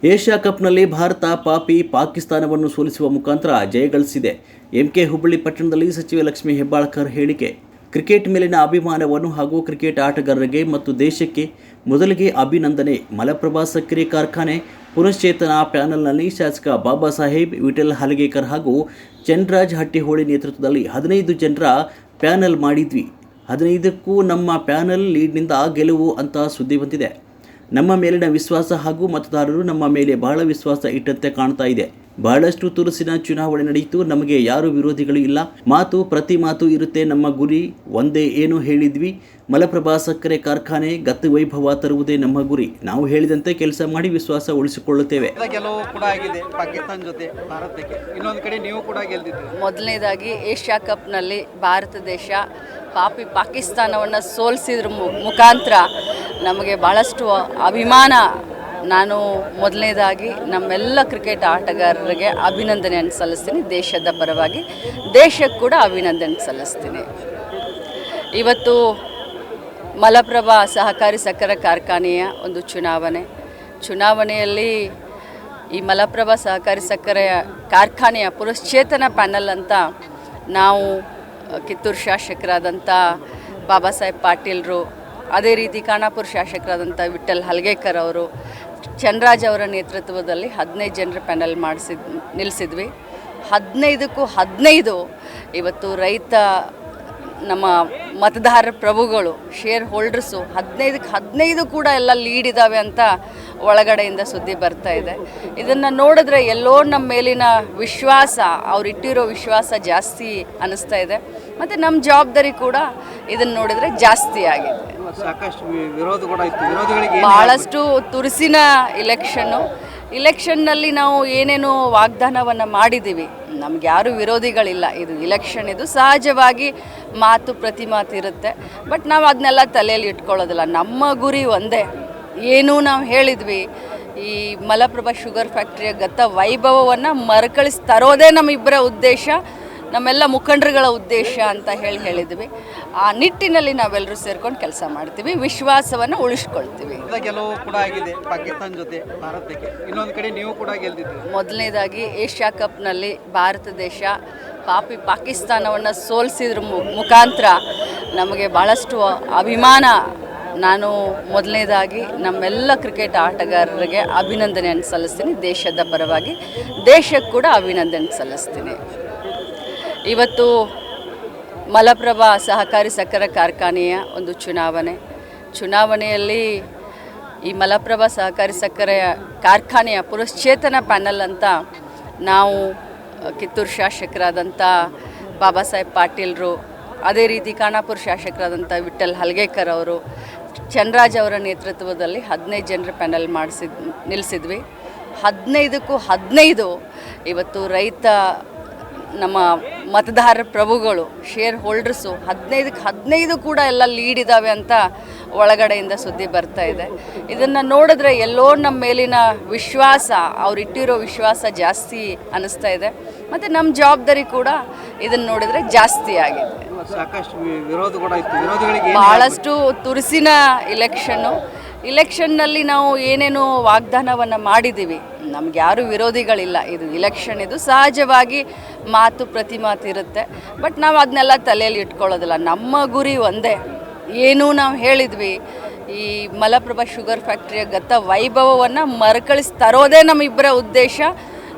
Asia ಕಪ್ನಲ್ಲಿ Bharat ಪಾಕಿಸ್ತಾನವನ್ನು ಸೋಲಿಸುವ ಮುಖಾಂತರ ಜಯಗಳಿಸಿದೆ. ಎಂಕೆ ಹುಬ್ಬಳ್ಳಿ ಪಟ್ಟಣದಲ್ಲಿ ಸಚಿವೆ ಲಕ್ಷ್ಮೀ ಹೆಬ್ಬಾಳ್ಕರ್ ಹೇಳಿಕೆ. ಕ್ರಿಕೆಟ್ ಮೇಲಿನ ಅಭಿಮಾನವನ್ನು ಹಾಗೂ ಕ್ರಿಕೆಟ್ ಆಟಗಾರರಿಗೆ ಮತ್ತು ದೇಶಕ್ಕೆ ಮೊದಲಿಗೆ ಅಭಿನಂದನೆ. ಮಲಪ್ರಭಾ ಸಕ್ಕರೆ ಕಾರ್ಖಾನೆ ಪುನಶ್ಚೇತನ ಪ್ಯಾನೆಲ್ನಲ್ಲಿ ಶಾಸಕ ಬಾಬಾ ಸಾಹೇಬ್ ವಿಠಲ್ ಹಲಗೇಕರ್ ಹಾಗೂ ಚನ್ರಾಜ್ ಹಟ್ಟಿಹೊಳಿ ನೇತೃತ್ವದಲ್ಲಿ 15 ಜನರ ಪ್ಯಾನೆಲ್ ಮಾಡಿದ್ವಿ. 15ಕ್ಕೂ ನಮ್ಮ ಪ್ಯಾನೆಲ್ ಲೀಡ್ನಿಂದ ಗೆಲುವು ಅಂತ ಸುದ್ದಿ ಬಂದಿದೆ. ನಮ್ಮ ಮೇಲಿನ ವಿಶ್ವಾಸ ಹಾಗೂ ಮತದಾರರು ನಮ್ಮ ಮೇಲೆ ಬಹಳ ವಿಶ್ವಾಸ ಇಟ್ಟಂತೆ ಕಾಣ್ತಾ ಇದೆ. ಬಹಳಷ್ಟು ತುರುಸಿನ ಚುನಾವಣೆ ನಡೆಯಿತು. ನಮಗೆ ಯಾರು ವಿರೋಧಿಗಳು ಇಲ್ಲ. ಪ್ರತಿ ಮಾತು ಇರುತ್ತೆ. ನಮ್ಮ ಗುರಿ ಒಂದೇ. ಏನು ಹೇಳಿದ್ವಿ, ಮಲಪ್ರಭಾ ಸಕ್ಕರೆ ಕಾರ್ಖಾನೆ ಗತ್ತು ವೈಭವ ತರುವುದೇ ನಮ್ಮ ಗುರಿ. ನಾವು ಹೇಳಿದಂತೆ ಕೆಲಸ ಮಾಡಿ ವಿಶ್ವಾಸ ಉಳಿಸಿಕೊಳ್ಳುತ್ತೇವೆ. ಗೆಲುವು ಕೂಡ ಆಗಿದೆ ಪಾಕಿಸ್ತಾನ ಜೊತೆ ಭಾರತಕ್ಕೆ. ಇನ್ನೊಂದು ಕಡೆ ನೀವು ಕೂಡ ಗೆಲ್ದಿದ್ದೀರಿ. ಮೊದಲನೇದಾಗಿ ಏಷ್ಯಾ ಕಪ್ನಲ್ಲಿ ಭಾರತ ದೇಶ ಪಾಕಿಸ್ತಾನವನ್ನು ಸೋಲಿಸಿದ್ರ ಮುಖಾಂತರ ನಮಗೆ ಭಾಳಷ್ಟು ಅಭಿಮಾನ. ನಾನು ಮೊದಲನೇದಾಗಿ ನಮ್ಮೆಲ್ಲ ಕ್ರಿಕೆಟ್ ಆಟಗಾರರಿಗೆ ಅಭಿನಂದನೆಯನ್ನು ಸಲ್ಲಿಸ್ತೀನಿ. ದೇಶದ ಪರವಾಗಿ ದೇಶಕ್ಕೆ ಕೂಡ ಅಭಿನಂದನೆ ಸಲ್ಲಿಸ್ತೀನಿ. ಇವತ್ತು ಮಲಪ್ರಭಾ ಸಹಕಾರಿ ಸಕ್ಕರೆ ಕಾರ್ಖಾನೆಯ ಒಂದು ಚುನಾವಣೆಯಲ್ಲಿ ಈ ಮಲಪ್ರಭಾ ಸಹಕಾರಿ ಸಕ್ಕರೆ ಕಾರ್ಖಾನೆಯ ಪುನಶ್ಚೇತನ ಪ್ಯಾನಲ್ ಅಂತ ನಾವು ಕಿತ್ತೂರು ಶಾಸಕರಾದಂಥ ಬಾಬಾ ಸಾಹೇಬ್ ಪಾಟೀಲ್ರು, ಅದೇ ರೀತಿ ಖಾನಾಪುರ ಶಾಸಕರಾದಂಥ ವಿಠಲ್ ಹಲಗೇಕರ್ ಅವರು, ಚನ್ರಾಜ್ ಅವರ ನೇತೃತ್ವದಲ್ಲಿ 15 ಜನರ ಪ್ಯಾನಲ್ ನಿಲ್ಲಿಸಿದ್ವಿ. 15ಕ್ಕೂ 15 ಇವತ್ತು ರೈತ ನಮ್ಮ ಮತದಾರ ಪ್ರಭುಗಳು, ಶೇರ್ ಹೋಲ್ಡರ್ಸು 15ಕ್ಕೆ 15 ಕೂಡ ಎಲ್ಲ ಲೀಡ್ ಇದ್ದಾವೆ ಅಂತ ಒಳಗಡೆಯಿಂದ ಸುದ್ದಿ ಬರ್ತಾ ಇದೆ. ಇದನ್ನು ನೋಡಿದ್ರೆ ಎಲ್ಲೋ ನಮ್ಮ ಮೇಲಿನ ವಿಶ್ವಾಸ, ಅವರಿಟ್ಟಿರೋ ವಿಶ್ವಾಸ ಜಾಸ್ತಿ ಅನ್ನಿಸ್ತಾ ಇದೆ. ಮತ್ತು ನಮ್ಮ ಜವಾಬ್ದಾರಿ ಕೂಡ ಇದನ್ನು ನೋಡಿದರೆ ಜಾಸ್ತಿ ಆಗಿದೆ. ಸಾಕಷ್ಟು ವಿರೋಧ ಕೂಡ ಇತ್ತು. ವಿರೋಧಿಗಳಿಗೆ ಭಾಳಷ್ಟು ತುರುಸಿನ ಇಲೆಕ್ಷನ್ನಲ್ಲಿ ನಾವು ಏನೇನು ವಾಗ್ದಾನವನ್ನು ಮಾಡಿದ್ದೀವಿ. ನಮ್ಗೆ ಯಾರು ವಿರೋಧಿಗಳಿಲ್ಲ. ಇದು ಇಲೆಕ್ಷನ್, ಇದು ಸಹಜವಾಗಿ ಪ್ರತಿ ಮಾತು ಇರುತ್ತೆ. ಬಟ್ ನಾವು ಅದನ್ನೆಲ್ಲ ತಲೆಯಲ್ಲಿ ಇಟ್ಕೊಳ್ಳೋದಿಲ್ಲ. ನಮ್ಮ ಗುರಿ ಒಂದೇ. ಏನೂ ನಾವು ಹೇಳಿದ್ವಿ, ಈ ಮಲಪ್ರಭಾ ಶುಗರ್ ಫ್ಯಾಕ್ಟ್ರಿಯ ಗತ ವೈಭವವನ್ನು ಮರುಕಳಿಸಿ ತರೋದೇ ನಮ್ಮಿಬ್ಬರ ಉದ್ದೇಶ, ನಮ್ಮೆಲ್ಲ ಮುಖಂಡರುಗಳ ಉದ್ದೇಶ ಅಂತ ಹೇಳಿದ್ವಿ. ಆ ನಿಟ್ಟಿನಲ್ಲಿ ನಾವೆಲ್ಲರೂ ಸೇರ್ಕೊಂಡು ಕೆಲಸ ಮಾಡ್ತೀವಿ, ವಿಶ್ವಾಸವನ್ನು ಉಳಿಸ್ಕೊಳ್ತೀವಿ. ಗೆಲುವು ಕೂಡ ಆಗಿದೆ ಪಾಕಿಸ್ತಾನ ಜೊತೆ ಭಾರತಕ್ಕೆ. ಇನ್ನೊಂದು ಕಡೆ ನೀವು ಕೂಡ ಗೆಲ್ದಿದ್ದೀರಿ. ಮೊದಲನೇದಾಗಿ ಏಷ್ಯಾ ಕಪ್ನಲ್ಲಿ ಭಾರತ ದೇಶ ಪಾಕಿಸ್ತಾನವನ್ನು ಸೋಲಿಸಿದ್ರ ಮುಖಾಂತರ ನಮಗೆ ಭಾಳಷ್ಟು ಅಭಿಮಾನ. ನಾನು ಮೊದಲನೇದಾಗಿ ನಮ್ಮೆಲ್ಲ ಕ್ರಿಕೆಟ್ ಆಟಗಾರರಿಗೆ ಅಭಿನಂದನೆಯನ್ನು ಸಲ್ಲಿಸ್ತೀನಿ. ದೇಶದ ಪರವಾಗಿ ದೇಶಕ್ಕೆ ಕೂಡ ಅಭಿನಂದನೆ ಸಲ್ಲಿಸ್ತೀನಿ. ಇವತ್ತು ಮಲಪ್ರಭಾ ಸಹಕಾರಿ ಸಕ್ಕರೆ ಕಾರ್ಖಾನೆಯ ಒಂದು ಚುನಾವಣೆಯಲ್ಲಿ ಈ ಮಲಪ್ರಭಾ ಸಹಕಾರಿ ಸಕ್ಕರೆ ಕಾರ್ಖಾನೆಯ ಪುನಶ್ಚೇತನ ಪ್ಯಾನೆಲ್ ಅಂತ ನಾವು ಕಿತ್ತೂರು ಶಾಸಕರಾದಂಥ ಬಾಬಾ ಸಾಹೇಬ್ ಪಾಟೀಲ್ರು, ಅದೇ ರೀತಿ ಖಾನಾಪುರ ಶಾಸಕರಾದಂಥ ವಿಠಲ್ ಹಲಗೇಕರ್ ಅವರು, ಚನ್ರಾಜ್ ಅವರ ನೇತೃತ್ವದಲ್ಲಿ 15 ಜನರ ಪ್ಯಾನೆಲ್ ನಿಲ್ಲಿಸಿದ್ವಿ. 15ಕ್ಕೂ 15 ಇವತ್ತು ರೈತ ನಮ್ಮ ಮತದಾರ ಪ್ರಭುಗಳು, ಶೇರ್ ಹೋಲ್ಡರ್ಸು 15ಕ್ಕೆ 15 ಕೂಡ ಎಲ್ಲ ಲೀಡ್ ಇದ್ದಾವೆ ಅಂತ ಒಳಗಡೆಯಿಂದ ಸುದ್ದಿ ಬರ್ತಾ ಇದೆ. ಇದನ್ನು ನೋಡಿದ್ರೆ ಎಲ್ಲೋ ನಮ್ಮ ಮೇಲಿನ ವಿಶ್ವಾಸ, ಅವರಿಟ್ಟಿರೋ ವಿಶ್ವಾಸ ಜಾಸ್ತಿ ಅನ್ನಿಸ್ತಾ ಇದೆ. ಮತ್ತು ನಮ್ಮ ಜವಾಬ್ದಾರಿ ಕೂಡ ಇದನ್ನು ನೋಡಿದರೆ ಜಾಸ್ತಿ ಆಗಿದೆ. ಸಾಕಷ್ಟು ವಿರೋಧ ಕೂಡ ಇತ್ತು. ವಿರೋಧಿಗಳಿಗೆ ಭಾಳಷ್ಟು ತುರುಸಿನ ಇಲೆಕ್ಷನ್ನಲ್ಲಿ ನಾವು ಏನೇನು ವಾಗ್ದಾನವನ್ನು ಮಾಡಿದ್ದೀವಿ. ನಮ್ಗೆ ಯಾರು ವಿರೋಧಿಗಳಿಲ್ಲ. ಇದು ಇಲೆಕ್ಷನ್, ಇದು ಸಹಜವಾಗಿ ಪ್ರತಿ ಮಾತು ಇರುತ್ತೆ. ಬಟ್ ನಾವು ಅದನ್ನೆಲ್ಲ ತಲೆಯಲ್ಲಿ ಇಟ್ಕೊಳ್ಳೋದಿಲ್ಲ. ನಮ್ಮ ಗುರಿ ಒಂದೇ. ಏನೂ ನಾವು ಹೇಳಿದ್ವಿ, ಈ ಮಲಪ್ರಭಾ ಶುಗರ್ ಫ್ಯಾಕ್ಟ್ರಿಯ ಗತ ವೈಭವವನ್ನು ಮರುಕಳಿಸಿ ತರೋದೇ ನಮ್ಮಿಬ್ಬರ ಉದ್ದೇಶ,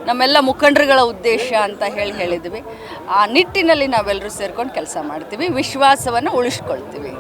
ನಮ್ಮೆಲ್ಲ ಮುಖಂಡರುಗಳ ಉದ್ದೇಶ ಅಂತ ಹೇಳಿದ್ವಿ. ಆ ನಿಟ್ಟಿನಲ್ಲಿ ನಾವೆಲ್ಲರೂ ಸೇರ್ಕೊಂಡು ಕೆಲಸ ಮಾಡ್ತೀವಿ, ವಿಶ್ವಾಸವನ್ನು ಉಳಿಸ್ಕೊಳ್ತೀವಿ.